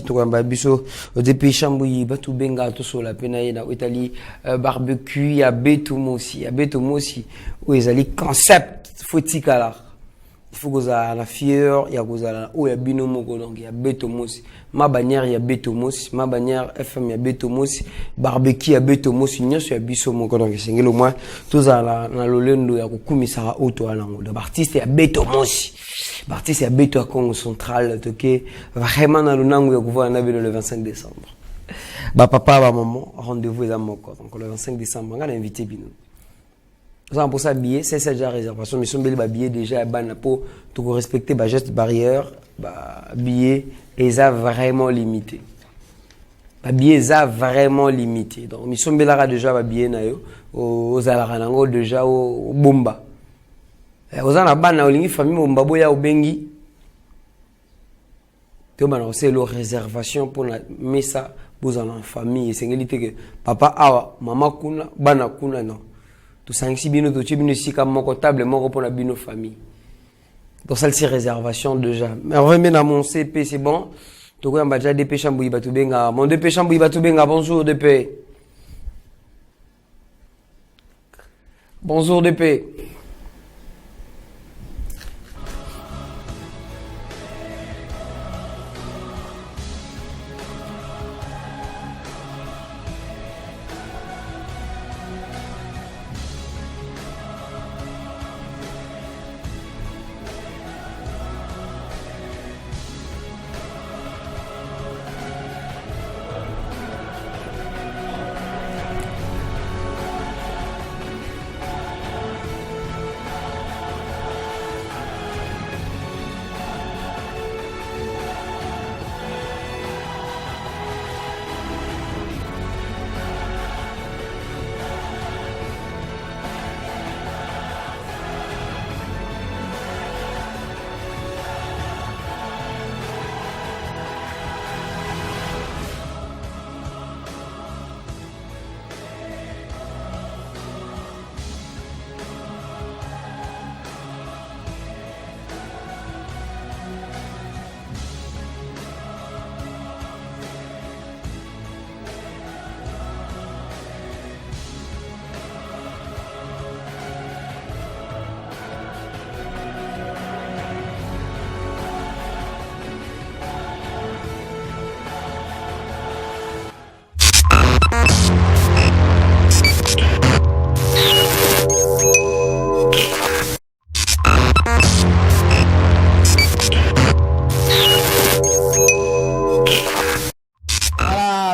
Tukamba biso depuis Chambouyi batu benga to sola pena na Italie barbecue ya beto mosi où ezali concept fotikala il faut goza la fieur ya goza o ya bino moko donc ya beto mosi ma bannière ya beto mosi ma bannière FM ya beto mosi barbecue ya beto mosi nyoso ya biso moko donc sengelo moi tozala na lolendo ya kokumisa auto alango de artiste ya beto mosi Bartis à Beto à Congo Central, toqué vraiment dans le nango ya kuva na le 25 décembre. Ba papa ba maman rendez-vous est à Moko donc le 25 décembre on a invité bino. Ça pour ça billet c'est déjà réservation mais son billet déjà ban pour tout respecter ba geste barrière ba billet est vraiment limité. Ba billet est vraiment limité donc mission belara déjà ba billet na yo aux alarango déjà au bomba. Ozana bana olingi famille mbabo ya obengi to bana c'est la réservation pour la mesa bozana en famille sengeli que papa awa mama kuna bana kuna non to sangisi bino to tibino sika moko table moko pour la bino famille donc ça c'est réservation déjà mais remet dans mon CP c'est bon to ko yamba déjà DP Chambouyi batu benga mon DP Chambouyi batu benga bonjour DP bonjour DP.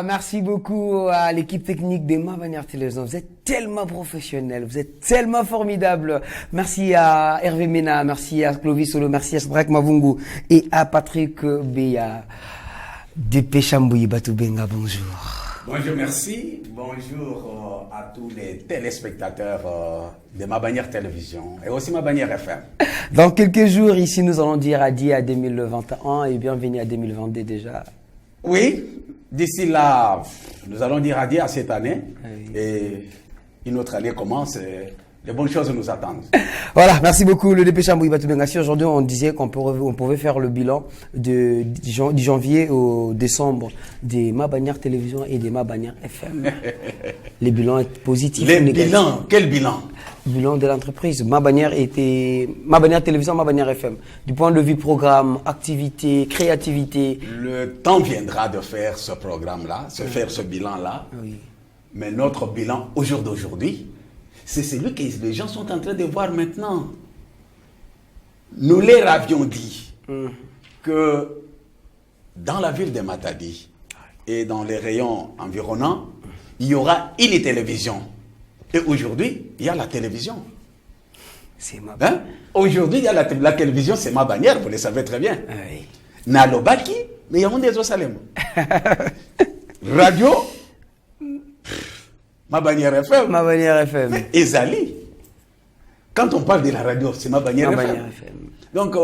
Merci beaucoup à l'équipe technique de Ma Bannière Télévision. Vous êtes tellement professionnels, vous êtes tellement formidables. Merci à Hervé Mena, merci à Clovis Solo, merci à Sbrak Mavungu et à Patrick Beya. DP Chambouyi Batu Benga, bonjour. Bonjour, merci. Bonjour à tous les téléspectateurs de Ma Bannière Télévision et aussi Ma Bannière FM. Dans quelques jours, ici, nous allons dire adieu à 2021 et bienvenue à 2022 déjà. Oui. D'ici là, nous allons dire adieu à cette année et une autre année commence. Et les bonnes choses nous attendent. Voilà, merci beaucoup le DP Chambouyi Batu Benga. Aujourd'hui, on disait qu'on pouvait faire le bilan du janvier au décembre des Ma Bannière Télévision et des Ma Bannière FM. Les bilans positifs. Les bilans, quel bilan? Bilan de l'entreprise. Ma Bannière Télévision, Ma Bannière FM. Du point de vue programme, activité, créativité. Le temps viendra de faire ce programme-là, de faire ce bilan-là. Oui. Mais notre bilan au jour d'aujourd'hui, c'est celui que les gens sont en train de voir maintenant. Nous leur avions dit que dans la ville de Matadi et dans les rayons environnants, il y aura une télévision. Et aujourd'hui, il y a la télévision. C'est ma Aujourd'hui, il y a la télévision, c'est Ma Bannière, vous le savez très bien. Oui. Nalobaki, mais il y a des Osalem. Radio, Ma Bannière FM. Ma Bannière FM. Et Zali. Quand on parle de la radio, c'est Ma Bannière FM. Donc,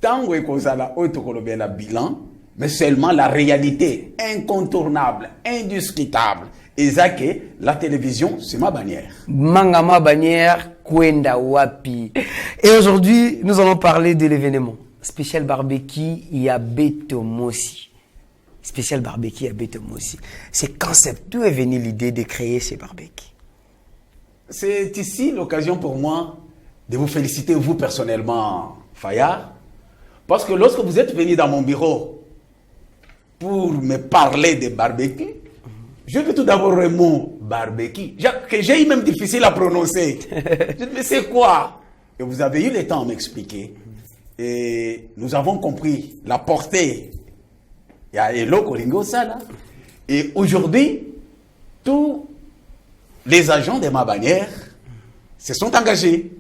tant qu'on a la bilan, mais seulement la réalité incontournable, indiscutable. Et ça que la télévision, c'est Ma Bannière. Manga Ma Bannière, Kwenda Wapi. Et aujourd'hui, nous allons parler de l'événement spécial barbecue. Il y a Beto Mosi. spécial barbecue à Betomo aussi. C'est concept. D'où est venue l'idée de créer ces barbecues? C'est ici l'occasion pour moi de vous féliciter, vous personnellement, Fayard, parce que lorsque vous êtes venu dans mon bureau pour me parler de barbecue, je veux tout d'abord le mot barbecue, que j'ai eu même difficile à prononcer. Je dis, mais c'est quoi? Et vous avez eu le temps de m'expliquer. Et nous avons compris la portée. Il y a Elo Kolingo, ça là. Et aujourd'hui, tous les agents de ma bannière se sont engagés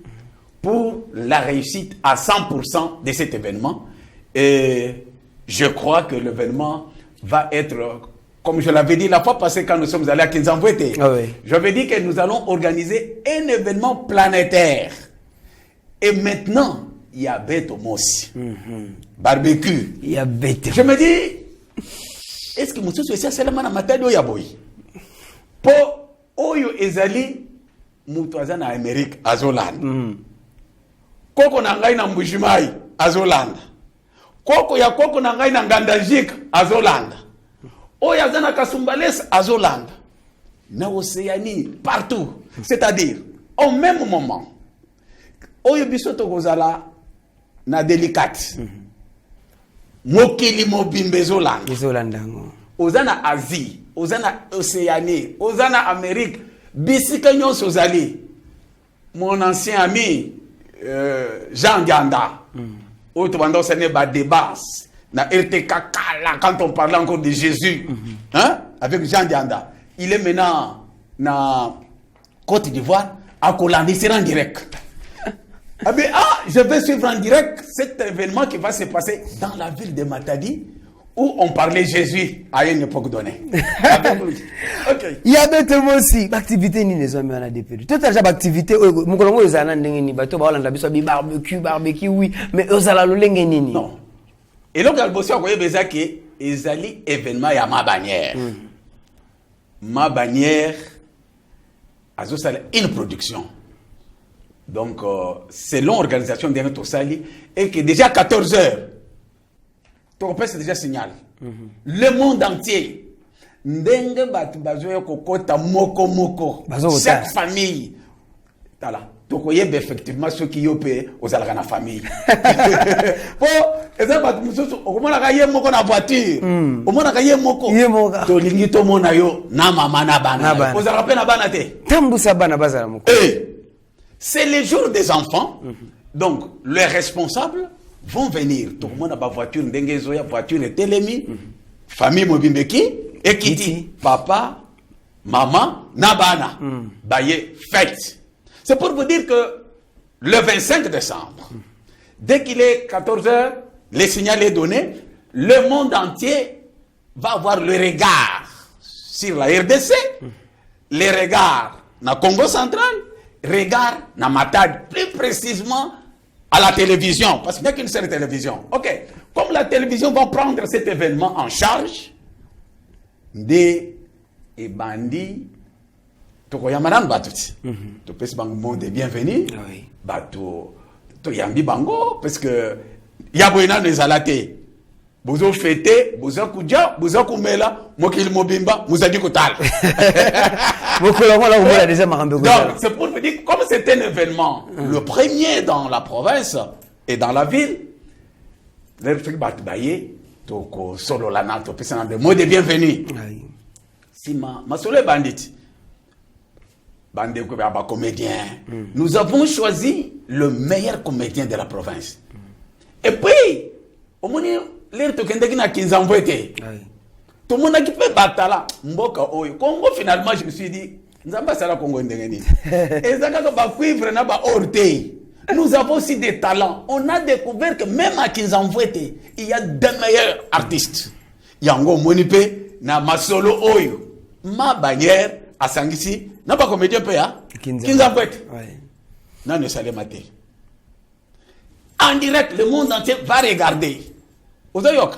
pour la réussite à 100% de cet événement. Et je crois que l'événement va être, comme je l'avais dit la fois passée quand nous sommes allés à Kinzambwete, j'avais dit que nous allons organiser un événement planétaire. Et maintenant, il y a Betomos, barbecue. Il y a Betomos. Je me dis, est-ce que Moussou Souessia c'est la manne à matadi ou yaboy? Pour Oyo Ezali, Moutouazan à Amérique, à Zoland. Koko nangai na Mbujimai, à Zoland. Koko ya koko nangai na Ngandajik, à Zoland. Oya Zana Kasumbales, à Zoland. Na Océanie, partout. C'est-à-dire, au même moment, Oyo Bisoto Gozala, na délicate. Mokili Mobimbe Zoland. Ozana Asie, Ozana Océanie, Ozana Amérique, Bissikanyon Sozali. Mon ancien ami, Jean Ganda, Otobando Seneba Debas, na RTK Kala, quand on parlait encore de Jésus, hein, avec Jean Ganda. Il est maintenant na Côte d'Ivoire, à Colandi, c'est en direct. Je vais suivre en direct cet événement qui va se passer dans la ville de Matadi, où on parlait Jésus à une époque donnée. Okay. Il y a Betomo aussi. L'activité ni les hommes en a dépêché. Tout à l'heure, l'activité, mon colonel est en ni bateau, barbecue, oui, mais eux à la nini. Non. Et donc, il y a un besoin qui est événement à ma bannière. Ma bannière a une production. Donc, selon l'organisation de notre Sali, et que déjà à 14 h, ton père c'est déjà signal. Le monde entier, ndenge batu bazoya kokota moko moko, chaque famille, voilà. Donc, il y a effectivement ceux qui ont payé aux algans la famille. Bon, et ça, au moins, il y a moko na voiture. Au moins, il y a moko. To lingito mona yo na mama na bana. Vous avez na bana te. Tambusa bana bazala moko. C'est le jour des enfants. Donc, les responsables vont venir. Tout le monde a ma voiture, ndengezoya, voiture et télémi. Famille Mobimbeki, Ekiti, papa, maman, nabana. Baye, fête. C'est pour vous dire que le 25 décembre, dès qu'il est 14 h, le signal est donné, le monde entier va avoir le regard sur la RDC, le regard dans le Congo central, regard dans Matadi, plus précisément à la télévision, parce qu'il n'y a qu'une seule télévision. Ok, comme la télévision va prendre cet événement en charge, des bandits, Tokoyamanan Batuti, tu peux se monde bienvenue, tu yambi bango, parce que Yaboina les alaté. Bozo fêté, bozo kudja, bozo kumela, mokil mobimba, muzadi kotal. Donc, c'est pour vous dire, comme c'est un événement, le premier dans la province et dans la ville, les trucs batbaye, toko solo la nato, puis c'est un mot de bienvenue. Si ma solo bandit, bandit comédien, nous avons choisi le meilleur comédien de la province. Et puis, au moins, l'air de Kendekina Kinzambwete. Tout le monde a qui fait batala. Mboka oyo. Congo, finalement, je me suis dit, Nzamba Sala Congo Ndengeni. Et Zaka ba cuivre na ba orteil. Nous avons aussi des talents. On a découvert que même à Kinzambwete, il y a des meilleurs artistes. Yango Monipe, na Masolo Oyo. Ma bannière, à Sangisi, n'a pas comédien peu, hein? Kinzambwete. Non, ne salé maté. En direct, le monde entier va regarder. Ozoyok.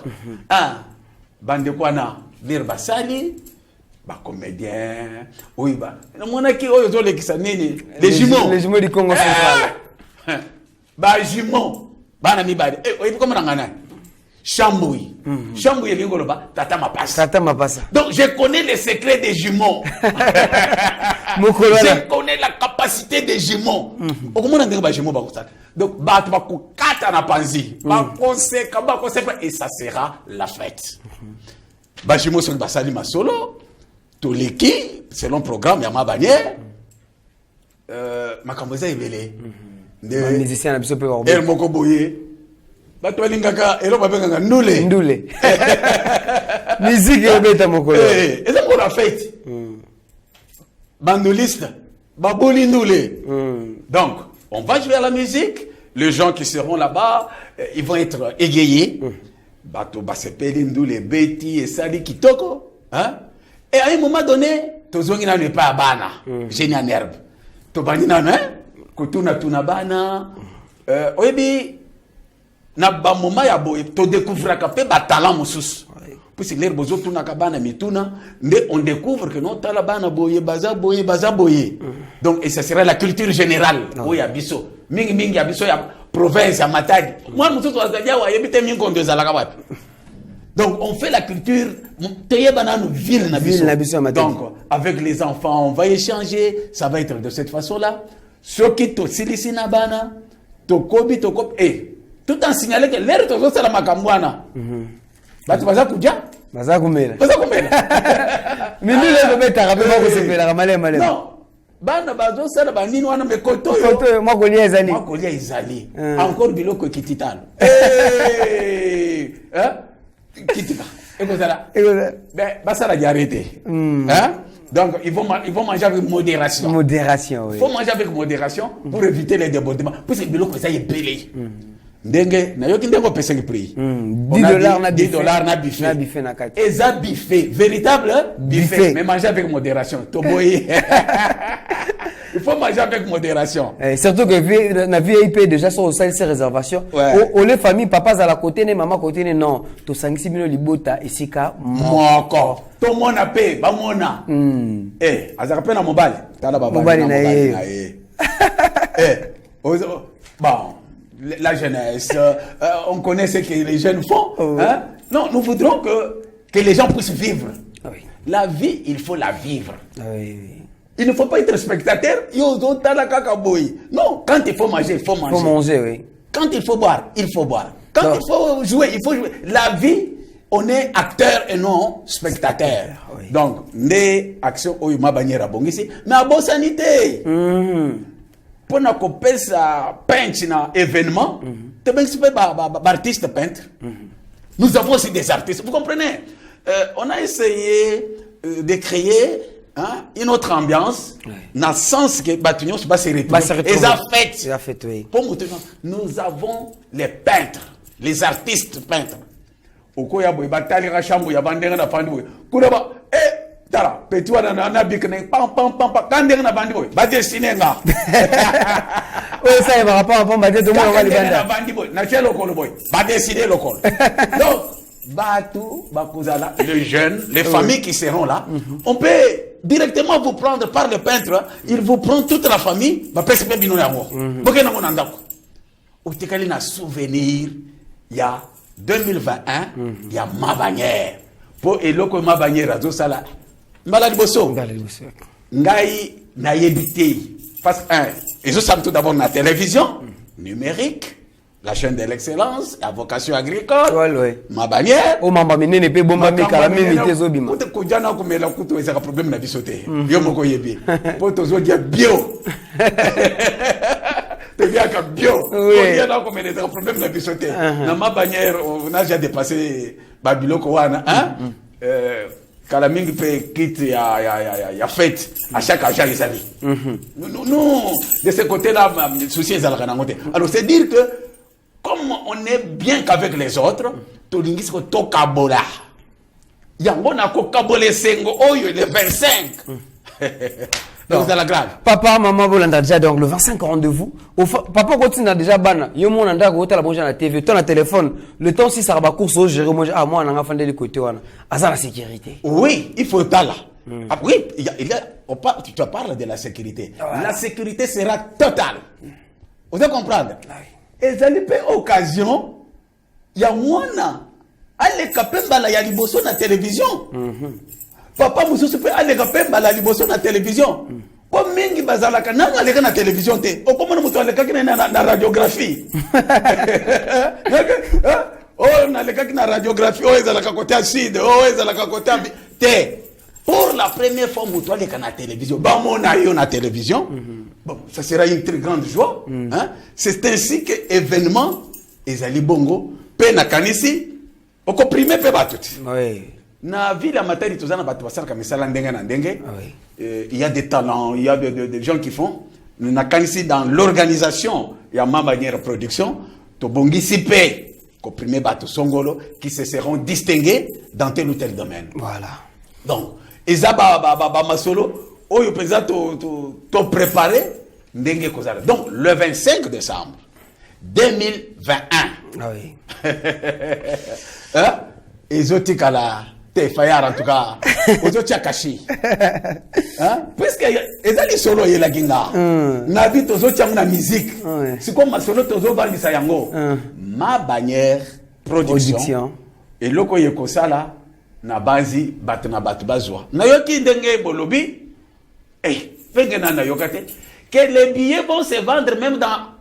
Bandekwana, Virbasali, comédien, oui, monaki, les jumeaux. Les jumeaux du Congo central. Jumeaux. Banami Badi. Oui, comment on a Chamboui. Chamboui et Tata Mapassa. Tata Mapassa. Donc je connais les secrets des jumeaux. Je connais la capacité des jumeaux. Comment on dit que jumeaux donc et ça sera la fête. Ba jumeaux sur basali masolo. Tous les qui selon le programme Yama Bannière. Makamboza ebele. Les musiciens n'ont pas pu El Moko Boye. Bato lingaka elo babenganga ndule. Ndule. Musique et beta mokolo. Et c'est pour la fête. Bandoliste. Baboli ndule. Donc, on va jouer à la musique. Les gens qui seront là-bas, ils vont être égayés. Bato basepeli ndule beti et sali kitoko, hein? Et à un moment donné, tozongina ne pas bana. Génie en herbe. To banina hein? Kotuna tuna bana. Oyebi na ba moment ya boye to découvrir ka pe ba talent mususu. Puisque l'air bozo tuna ka bana mituna, mais on découvre que non tala bana boye baza boye. Donc et ça sera la culture générale. Oya biso. Mingi ya biso ya province ya Matadi. Moi mususu wazadia wa yebite mingi kondo zalaka wapi. Donc on fait la culture ville nabiso. Donc avec les enfants on va échanger, ça va être de cette façon-là. Ceux qui to silisi na bana, to kobi et tout en signalant que l'air to ça la makambwana. Batu baza kuja? Baza kumela. Mimi le bébé tarabe ko sepela malé. Non. Bana bazo ça la banini wana me koto yo. Koto moi kolia ezali. Moi kolia ezali. Encore biloko kititano. Hein? Kitika. Ben, ça l'a arrêté. Hein? Donc, ils vont manger avec modération. Modération, oui. Il faut manger avec modération pour éviter les débordements. Parce que le ça est belé. Dengue, na yoki ndengo pesa le prix. $10 na buffet. Et ça buffet, véritable buffet. Mais manger avec modération. Toboye. Il faut manger avec modération. Surtout que la VIP déjà sur au sein de ces réservations. Au les familles, papa à la côté, maman à côté, non. To sangisi mino libota et sika. Moko. Tout le monde a payé, ba mona. Azaka pe na mobile. Tala baba. Mobile na bon, la jeunesse, on connaît ce que les jeunes font. Hein? Non, nous voudrons que les gens puissent vivre. La vie, il faut la vivre. Il ne faut pas être spectateur. Non, quand il faut manger, il faut manger. Il faut manger, oui. Quand il faut boire, il faut boire. Quand il faut jouer, il faut jouer. La vie, on est acteur et non spectateur. Oui. Donc, les actions, ma bannière à Bongisi, mais à bonne sanité. Pour nous couper sa peintre dans événement, tu es artiste peintre. Nous avons aussi des artistes. Vous comprenez? On a essayé de créer une autre ambiance, dans le sens que Batunion va se retrouver. Et ça fait. Oui. Pour nous avons les peintres, les artistes peintres. Au coup, il y a des chambre, il y a des gens qui ont tala, petit wana bikne pam quand on a vendu ba dessiner nga. Oui, ça va pas ba de tout monde va libanda. Na chez local boy, ba dessiner local. Donc Batou, Bakuzala, les jeunes, les familles qui seront là, on peut directement vous prendre par le peintre, il vous prend toute la famille, ba pese pe bino yango. Boke na mona ndako. Ou tekali na souvenir, il y a 2021, il y a ma bannière. Pour eloko ma bannière azo sala. Maladi bosso. Ngai na yebité. Parce que ils ont tout d'abord la télévision numérique. La chaîne de l'excellence, la vocation agricole, ma bannière. Oh, maman, mais n'est pas bon, maman, car la même idée, Zobima. Pour que Jana comme la couteau, c'est un problème de la vie sautée. Yo, moko yebi. Pour que tu bio. Tu viens comme bio. Oui. Jana comme il y a un problème de la vie sautée. Dans ma bannière, on a déjà dépassé Babylone, Kowana, hein? Kalamingi peut quitter ya fête à chaque les amis. Non, de ce côté-là, souci est à la côté. Alors, c'est dire que, comme on est bien qu'avec les autres, tout le monde est au Kabola. Il y a un Kabolé Sengo, le 25. Donc, c'est la grave. Papa, maman, vous l'avez déjà, donc le 25 rendez-vous. Papa continue déjà ban. Yo mon anda go la bonne la TV, ton téléphone. Le temps si ça va course au gérer moi moi on a fait de côté wana. Asa la sécurité. Oui, il faut être là. Oui, tu parles de la sécurité. La sécurité sera totale. Vous allez comprendre. Et ça n'est pas occasion. Il y a moins allez kapemba la ya liboso na télévision. Papa mususu pe allez kapemba la liboso na télévision. Comme mingi bazalaka nanga aleka na télévision te. Okomona mutu aleka na radiographie. Oh na aleka na radiographie, oh ezalaka côté acide, oh ezalaka côté te. Pour la première fois mutu aleka na télévision. Ba mona yo na télévision. Bon, ça sera une très grande joie, hein? C'est ainsi que événement ezali bongo pe na kanisi okoprime pe batuti. Oui. Na ville à Matadi, tout ça, na batu basala kamisala ndenge na ndenge. Il y a des talents, il y a des gens qui font. Na kanisi dans l'organisation, il y a ma manière de production. To bongisi pe koprimé batu songolo qui se seront distingués dans tel ou tel domaine. Voilà. Donc, eza ba masolo oyo peza to préparé ndenge kozala. Donc le 25 décembre 2021. Ah oui. Hein? Ezotikala te fayar en tout cas. Ozotia kashi. Hein? Puisque ezali solo yela ginga. Na bi tozotia na musique. C'est comme solo tozo bandisa yango. Ma bannière production. Et loko yekosala na bazi bat na bat bazwa. Na yoki ndenge bolobi. Fenge na yokate que les billets vont se vendre même dans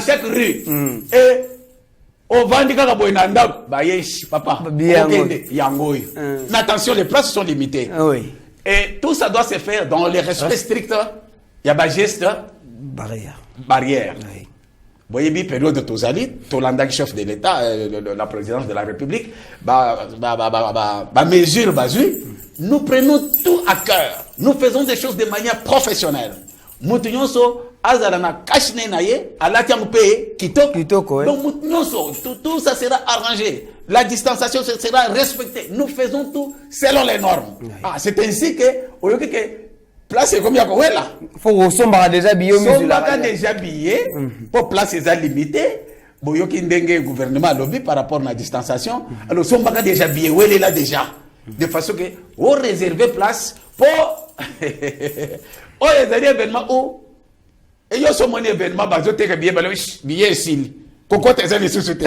chaque rue. Et au Vandika Boinanda, papa, yangoy. Mais attention, les places sont limitées. Oui. Et tout ça doit se faire dans les respects stricts. Il y a des gestes barrières. Oui. Boyebi période de Tozali, Tolanda chef de l'État, la présidence de la République, mesure basue. Nous prenons tout à cœur. Nous faisons des choses de manière professionnelle. Moutinyoso, azalana kashne naye, alatiam paye, kitoko. Donc tout ça sera arrangé. La distanciation sera respectée. Nous faisons tout selon les normes. Oui. C'est ainsi que, au lieu que place comme Yakowela. Faut que déjà billé. Somba déjà billé, pour place est limitée. Boyoki ndenge gouvernement lobby par rapport à la distanciation. Alors somba déjà billé, où elle est là déjà. De façon que, on réserve place pour. Oh, il y a des événements où. Et il y a ce monnaie événement, bah, je t'ai bien, billet ici. Pourquoi t'es allé sous-souter?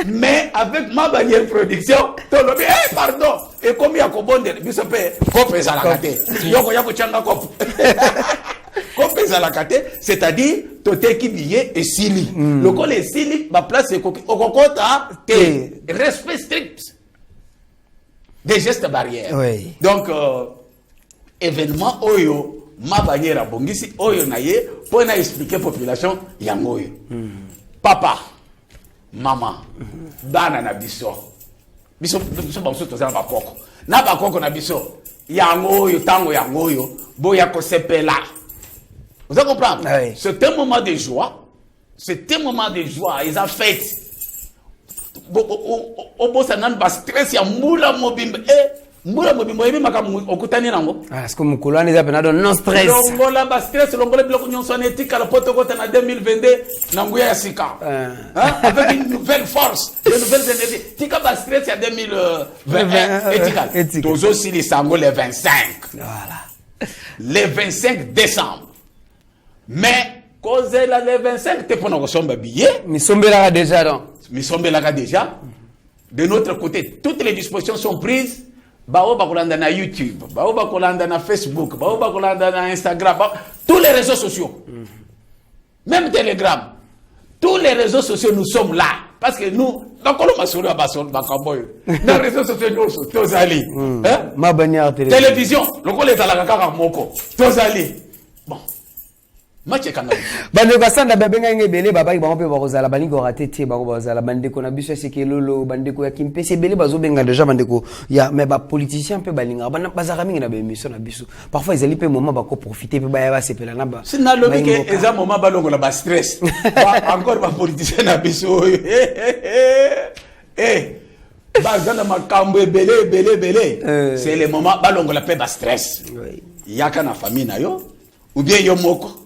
Mais avec ma bannière production, tu le dis, pardon. Et comme il y a un bon de c'est-à-dire, tu t'es qui billet et sili. Le col est sili, ma place est au cocota, respect strict des gestes barrières. Oui. Donc, événement Oyo. Ma bannière à Bongisi, Oyo Naye, pour expliquer à la population, Yangoyo. Papa, maman, Dana Nabiso, Biso, Biso, Tozana Bakoko. Na Bakoko Nabiso, Yangoyo, Tango Yangoyo, Boyako Sepela. Vous allez comprendre? Oui. C'est un moment de joie. C'est un moment de joie. Ils ont fait. Obo Sanan va stress, ya moula mobimbe. Mbula mobimbo yebi makamu okutani nango. Parce que mukulani za penado non stress. Longola ba stress longole biloko nyonso na etika la potokota na 2022 na nguya ya sika. Avec une nouvelle force, de nouvelles énergies. Tika ba stress ya 2021 etika. Tozo sili sango le 25. Voilà. Le 25 décembre. Mais cause la le 25 te pona ko somba billet. Mi sombela déjà donc. Mi sombela déjà. De notre côté, toutes les dispositions sont prises. Bao bakolanda na YouTube, bao bakolanda na Facebook, bao bakolanda na Instagram, tous les réseaux sociaux. Même Telegram. Tous les réseaux sociaux, nous sommes là. Parce que nous, dans les réseaux sociaux, nous sommes tous allés. Ma bannière télévision, bon. Match kana. Bande ko sanda babenga ngebele baba ki bango pe bakozala bani ko raté tie bango bazala bande ko na biso sekelolo bande ko ya kimpese bele bazo benga déjà bande ko ya mais ba politicien pe balinga bana bazaka mingi na ba émission na biso parfois ils ali pe moment ba ko profiter pe ba sepela na ba sina lobi ke eza moment ba longo la ba stress encore ba politicien na biso bazana makambo belé c'est le moment ba longo la pe ba stress yaka na famille na yo ou bien yo moko.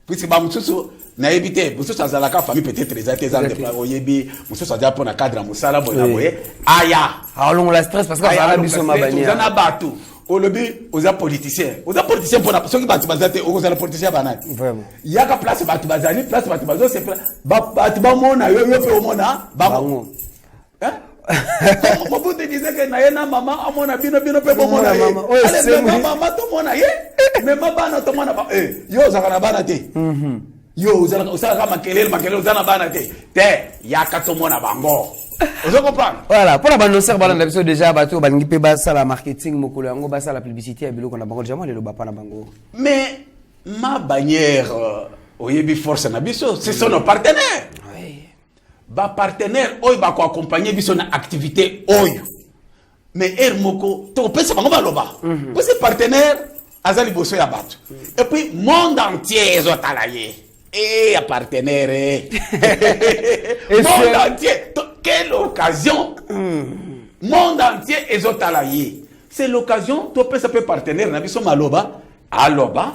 Puisque bah mususu na éviter mususu azalaka famille peut-être les artisans de oyebi mususu aza pour na cadre musala bona boye aya alongo la stress parce que ça a biso ma bannière zana batu au lobby aux politiciens pour la ceux qui battent bazate aux politiciens banati Vraiment. il y a ka place battu bazali place battu bazo c'est battu ba mona yo pe o mona bango hein mon bout te disait que na yena maman a mona bino pe bo mona allez maman to mona ye mais maman na to mona ba yo zakana banate yo uzala makelele uzana banate te ya ka to mona bango. Vous comprenez? Voilà, pour la bande annoncer balanda biso déjà bato balingi pe basa la marketing mokolo yango basa la publicité ya biloko na bango jamais le bapa na bango. Mais ma bannière oyebi force na biso, ce sont nos partenaires. Oui. Ba partenaire oyo ba ko accompagner biso na activité oyo. Mais moko to pesa bango baloba. Parce que partenaire azali boso ya bato. Et puis monde entier ezotalaye. Et à partenaire. Monde entier. Quelle occasion! Monde entier est otalaye. C'est l'occasion, tu peux s'appeler partenaire, nabiso maloba, aloba,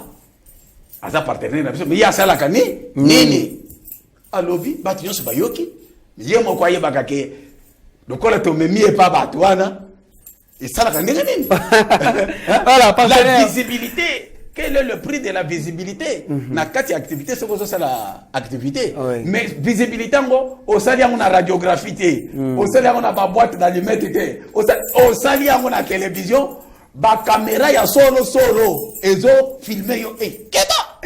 aza partenaire nabiso, mais ya sala kani, nini. Alobi, batinyo se bayoki, ye mo kwaye bakake, lokola to memi e pa batwana, et sala kani nini. Voilà, partenaire. La visibilité. Quel est le prix de la visibilité? Na kati activité, c'est quoi ça la activité? Oui. Mais visibilité, au sali on a radiographie, au sali on a boîte d'allumettes, au sali on a télévision, ba caméra ya solo, et zo filmer yo keba,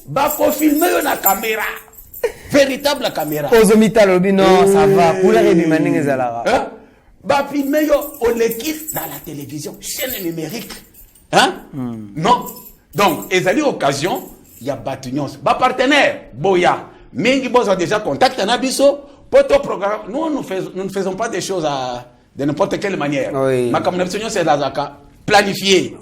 ba ko filmer yo na caméra, véritable caméra. Ozomita lobi non, ça va. Pour les bimaning ezalara. Ba filmer yo on l'équipe dans la télévision, chaîne numérique. Hein? Non. Donc, ezali occasion, il y a Batunions. Ba partenaire, Boya. Mingi bosa déjà contact en abisso. Poto programme. Nous ne faisons pas des choses de n'importe quelle manière. Oui. Ma comme c'est la zaka. Planifier.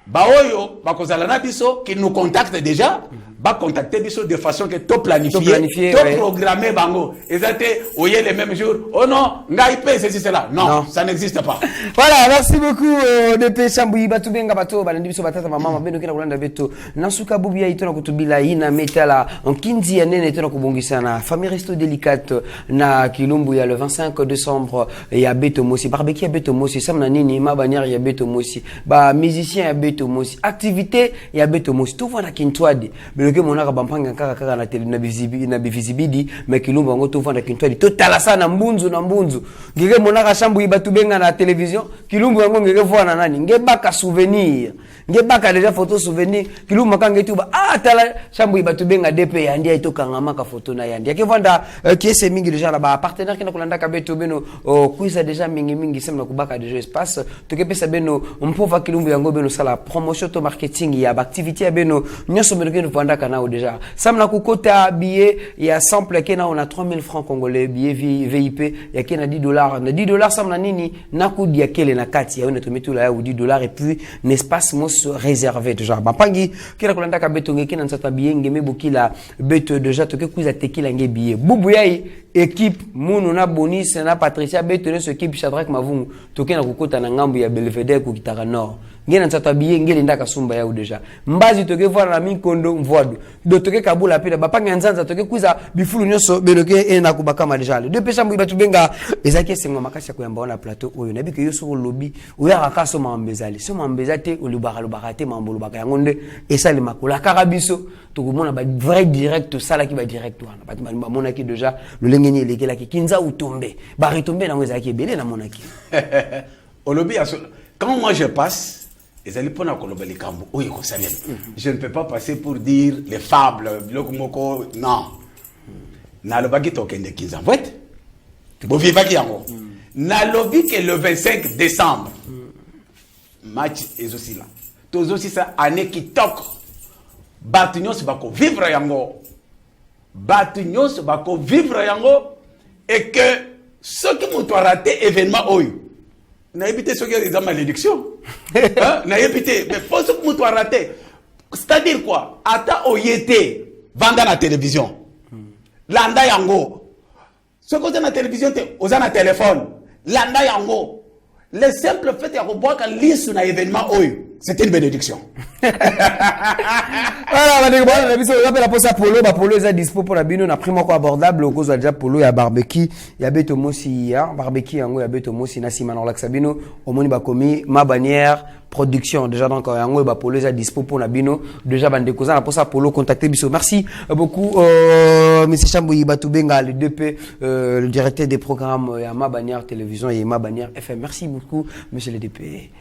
Ba oyo, ba kozala na biso, qui nous contacte déjà. Ba contacter biso de façon que tout planifier, tout ouais. programmer bango. Exactement, oyez les mêmes jours. Oh non, ngaipe ceci cela. Non, ça n'existe pas. Voilà, merci beaucoup DP Chambouyi batu benga bato balandi biso batata mama beno kina kulanda beto nasuka bubia itona kutubila ina metala en kinzi ya nene itona kubongisa na famille resto délicate na Kilumbu ya le 25 décembre ya Beto Mosi barbecue ya Beto Mosi samna nini ma bannière ya Beto Mosi ba musicien ya Beto Mosi activité ya Beto Mosi tout voilà kintwadi que mon arabe bampanga kaka na télé na visibilité mais Kilumbu ngo tout voilà kintwadi totala sana mbunzu na mbunzu ngike mon arabe Chambouyi batu benga na télévision Kilumbu ngo ngeke voir nani ngebaka souvenir ngebaka déjà photo souvenir Kilumbu makanga tuba tala Chambouyi batu benga DP yandi ay tokanga maka photo na yandi ke vanda qui est mingi déjà là ba partenaire qui na kolanda ka Beto beno kuisa déjà mingi semna kubaka déjà espace to ke pesa beno mpova Kilumbu yango beno sala promotion to marketing ya activité ya beno nyoso beno ke vanda kana déjà samna kukota billet ya sample kena on a 3000 francs congolais billet VIP ya kena $10 na $10 samna nini na kudi ya kele na kati ya to metula ya $10 et puis un espace mos réservé déjà bapangi kila kolanda ka Beto ngeki na nsata billet ngeme bokila Beto déjà to ke kuza tekila nge billet bubu yai équipe munu na Bonis na Patricia Beto ne équipe Shadrack Mavungu to ke na kukota na ngambu ya Belvedere ku Kitara Nord ngena nsata billet ngeli ndaka sumba ya déjà mbazi to ke voir na Minkondo mvodu do to ke kabula pila bapanga nzanza to ke kuza bifulu nyoso beloke na kubaka ma déjà deux pesa mbu batu benga ezaki sengo makasi ya kuyamba na plateau oyo nabi ke yo so lobby oya akaso mambezali so mambezate olubaka te mambolo baka yangonde esali makola karabiso to komona ba vrai direct sala ki ba direct wana batu ba mona ki déjà le lengeni elekela ki kinza utombe ba retombe na ngeza ki belé na mona ki olobi quand moi je passe je ne peux pas passer pour dire les fables, non. Nalobaki tokende kinza vote. Bovivaki yango. Nalobi que le 25 décembre match est aussi là. Tous aussi ça année qui toque. Batunyos bako vivre yango. Batunyos bako vivre yango et que ceux qui m'ont raté événement oyo. N'a évité ceux qui ont des malédictions. N'a évité. Mais faut ceux qui m'ont raté. C'est-à-dire quoi? Ata oyete vanda la télévision. Landa yango. Ceux qui ont la télévision, ils ont un téléphone. Landa yango. Le simple fait de voir qu'un liste sur un événement oyo. C'était une bénédiction. Voilà, on appelle la pose à polo, polo est dispo pour la bino, on a pris mon quoi abordable, au cause déjà polo, il y a barbecue, il y a beto mosi, barbecue, il y a beto mosi, nasi manon laxabino, au moni bakomi, ma bannière, production, déjà donc, il y a polo est dispo pour la bino, déjà bande de cousins, la pose à polo, contactez biso. Merci beaucoup, monsieur Chambouyi Batoubenga, le DP, le directeur des programmes, il y a ma bannière télévision et ma bannière FM. Merci beaucoup, monsieur le DP.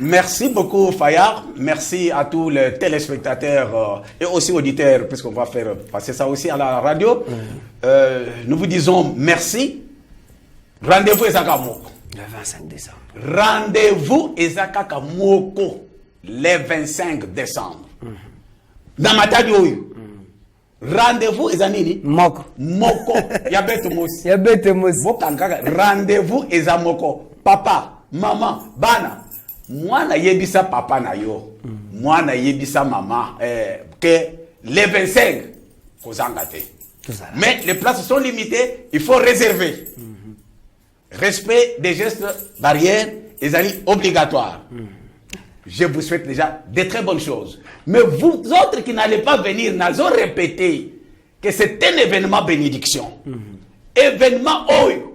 Merci beaucoup, Fayard. Merci à tous les téléspectateurs et aussi auditeurs, puisqu'on va faire passer ça aussi à la radio. Nous vous disons merci. Rendez-vous Ezaka Moko. Le 25 décembre. Rendez-vous Ezaka Moko le 25 décembre. Dans ma tête, rendez-vous Ezanini. Moko. Moko. Yabete Mosi. Yabete Mosi. Rendez-vous Ezamoko. Papa, maman, bana. Moi, na yebisa papa na yo. Moi, na yebisa maman. Que les 25, mais les places sont limitées, il faut réserver. Respect des gestes barrières, les amis obligatoires. Je vous souhaite déjà de très bonnes choses. Mais vous autres qui n'allez pas venir, nous avons répété que c'est un événement bénédiction. Événement oyo.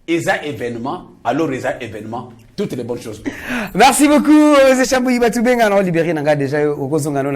Eza événement, alors Eza événement. Toutes les bonnes choses. Merci beaucoup, c'est Chambouyi Batoubenga. On libéré Nanga déjà au Kozongano.